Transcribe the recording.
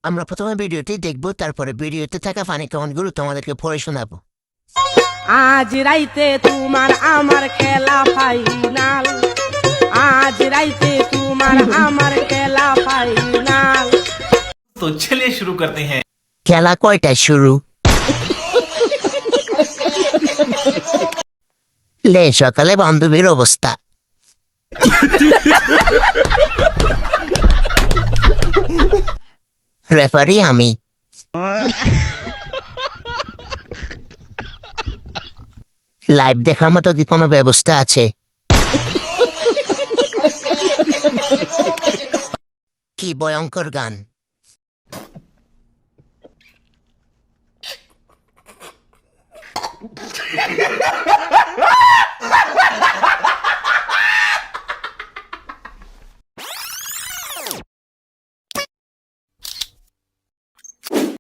আমরা প্রথমে ভিডিওটি দেখব, তারপরে ভিডিওতে থাকা ফানি কমেন্টগুলো তোমাদেরকে পড়ে শোনাবো। আজ রাইতে তোমার আমার খেলা ফাইনাল, আজ রাইতে তোমার আমার খেলা ফাইনাল। तो चलिए शुरू करते हैं। খেলা কয়টায় শুরু? লে সকালে বান্ধবীর অবস্থা। রেফারি আমি। লাইভ দেখার মতো কি কোনো ব্যবস্থা আছে? কি ভয়ঙ্কর গান!